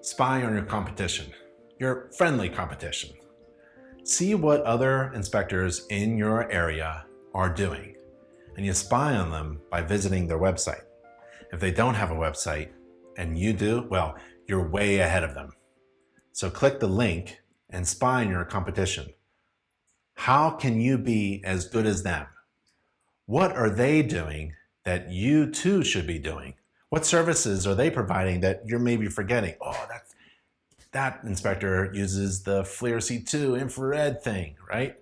Spy on your competition, your friendly competition. See what other inspectors in your area are doing, and you spy on them by visiting their website. If they don't have a website and you do, well, you're way ahead of them. So click the link and spy on your competition. How can you be as good as them? What are they doing that you too should be doing? What services are they providing that you're maybe forgetting? Oh, that inspector uses the FLIR C2 infrared thing, right?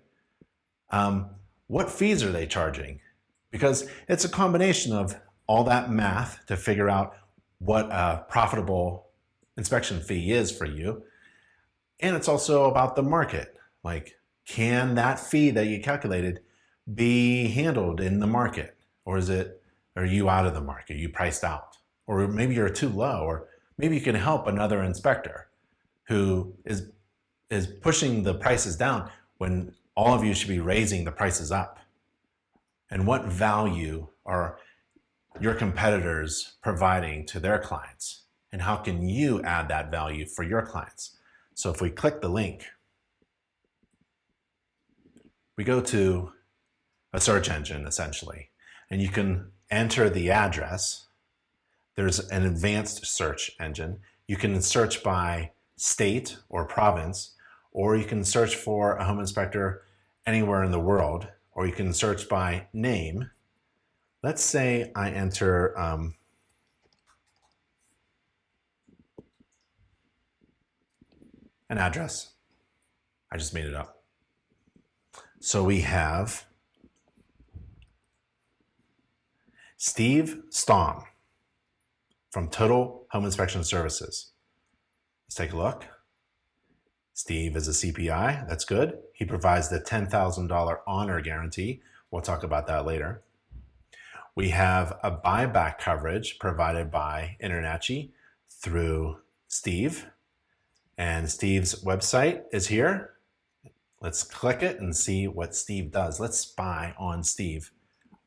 What fees are they charging? Because it's a combination of all that math to figure out what a profitable inspection fee is for you. And it's also about the market. Like, can that fee that you calculated be handled in the market? Or are you out of the market? Are you priced out? Or maybe you're too low, or maybe you can help another inspector who is pushing the prices down when all of you should be raising the prices up. And what value are your competitors providing to their clients? And how can you add that value for your clients? So if we click the link, we go to a search engine essentially, and you can enter the address. There's an advanced search engine. You can search by state or province, or you can search for a home inspector anywhere in the world, or you can search by name. Let's say I enter an address. I just made it up. So we have Steve Stomm from Total Home Inspection Services. Let's take a look. Steve is a CPI, that's good. He provides the $10,000 honor guarantee. We'll talk about that later. We have a buyback coverage provided by Internachi through Steve. And Steve's website is here. Let's click it and see what Steve does. Let's spy on Steve.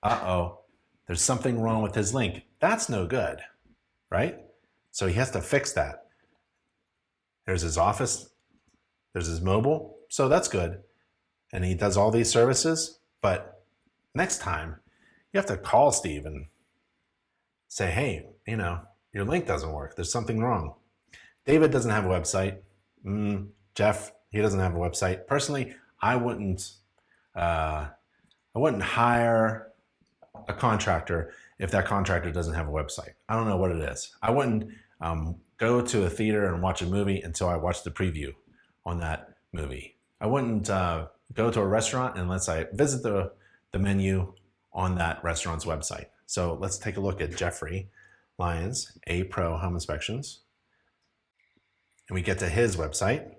Uh-oh, there's something wrong with his link. That's no good, right? So he has to fix that. There's his office, there's his mobile, so that's good. And he does all these services, but next time you have to call Steve and say, hey, your link doesn't work, there's something wrong. David doesn't have a website. Jeff, he doesn't have a website. Personally, I wouldn't hire a contractor if that contractor doesn't have a website. I don't know what it is. I wouldn't go to a theater and watch a movie until I watched the preview on that movie. I wouldn't go to a restaurant unless I visit the menu on that restaurant's website. So let's take a look at Jeffrey Lyons, A Pro Home Inspections. And we get to his website.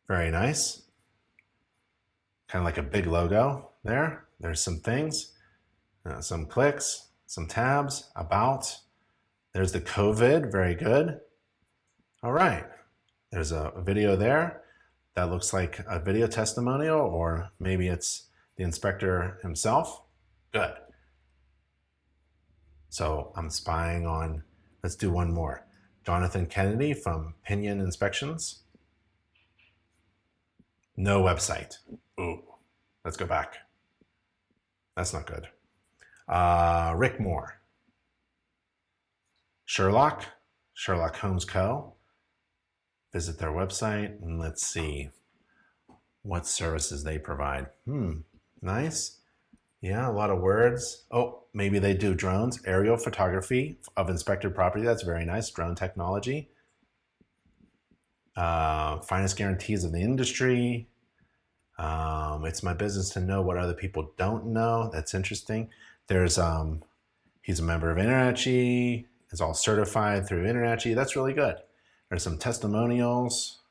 Very nice. Kind of like a big logo there. There's some things, some clicks, some tabs, about. There's the COVID, very good. All right, there's a video there. That looks like a video testimonial, or maybe it's the inspector himself. Good. So I'm spying on, let's do one more. Jonathan Kennedy from Pinion Inspections. No website. Ooh, let's go back. That's not good. Rick Moore. Sherlock Holmes Co. Visit their website and let's see what services they provide. Nice. Yeah, a lot of words. Oh, maybe they do drones, aerial photography of inspected property. That's very nice. Drone technology. Finest guarantees of the industry. It's my business to know what other people don't know. That's interesting. There's he's a member of Internachi. Is all certified through Internachi. That's really good. There's some testimonials,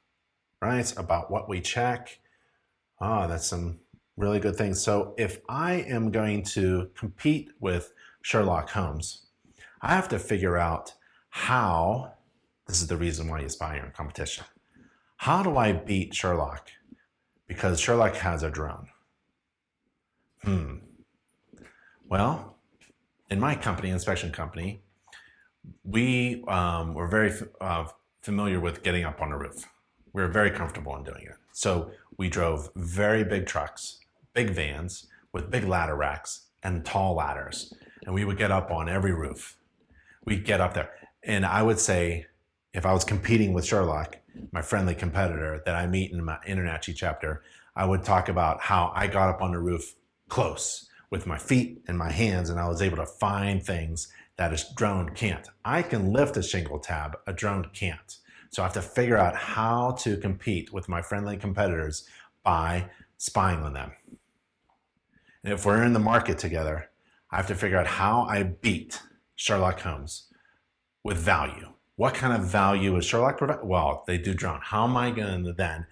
right, about what we check. That's some really good things. So if I am going to compete with Sherlock Holmes, I have to figure out how, this is the reason why you spy on competition. How do I beat Sherlock? Because Sherlock has a drone. Well, in my company, inspection company, we were very familiar with getting up on a roof. We were very comfortable in doing it. So we drove very big trucks, big vans with big ladder racks and tall ladders. And we would get up on every roof. We'd get up there. And I would say, if I was competing with Sherlock, my friendly competitor that I meet in my InterNACHI chapter, I would talk about how I got up on the roof close with my feet and my hands, and I was able to find things that a drone can't. I can lift a shingle tab, a drone can't. So I have to figure out how to compete with my friendly competitors by spying on them. And if we're in the market together, I have to figure out how I beat Sherlock Holmes with value. What kind of value is Sherlock provide? Well, they do drone. How am I going to then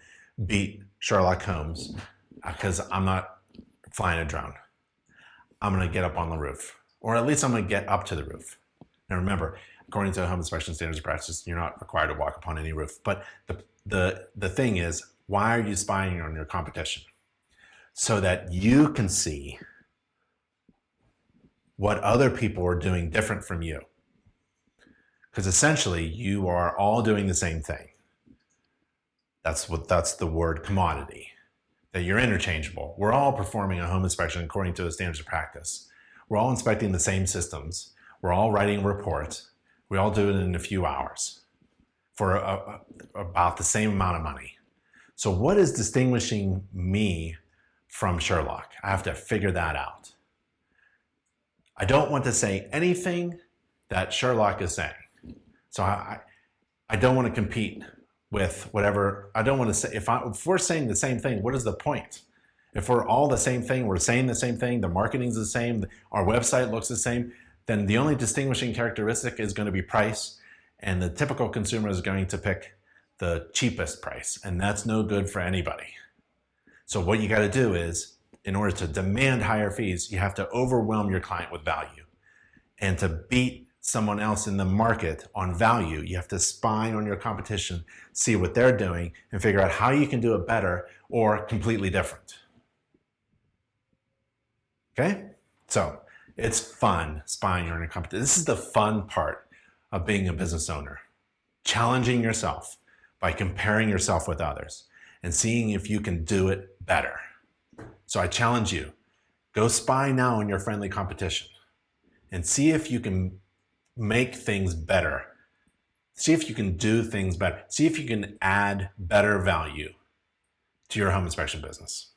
beat Sherlock Holmes? Because I'm not flying a drone. I'm going to get up on the roof, or at least I'm going to get up to the roof. Now remember, according to home inspection standards of practice, you're not required to walk upon any roof. But the thing is, why are you spying on your competition? So that you can see what other people are doing different from you. Because essentially, you are all doing the same thing. That's the word commodity. That you're interchangeable. We're all performing a home inspection according to the standards of practice. We're all inspecting the same systems. We're all writing reports. We all do it in a few hours for about the same amount of money. So what is distinguishing me from Sherlock? I have to figure that out. I don't want to say anything that Sherlock is saying. So I don't want to compete with whatever. I don't want to say, if we're saying the same thing, what is the point? If we're all the same thing, we're saying the same thing, the marketing's the same, our website looks the same, then the only distinguishing characteristic is going to be price, and the typical consumer is going to pick the cheapest price, and that's no good for anybody. So what you got to do is, in order to demand higher fees, you have to overwhelm your client with value. And to beat someone else in the market on value, you have to spy on your competition, see what they're doing, and figure out how you can do it better or completely different. Okay? So it's fun spying on your competition. This is the fun part of being a business owner. Challenging yourself by comparing yourself with others and seeing if you can do it better. So I challenge you, go spy now on your friendly competition and see if you can make things better. See if you can do things better. See if you can add better value to your home inspection business.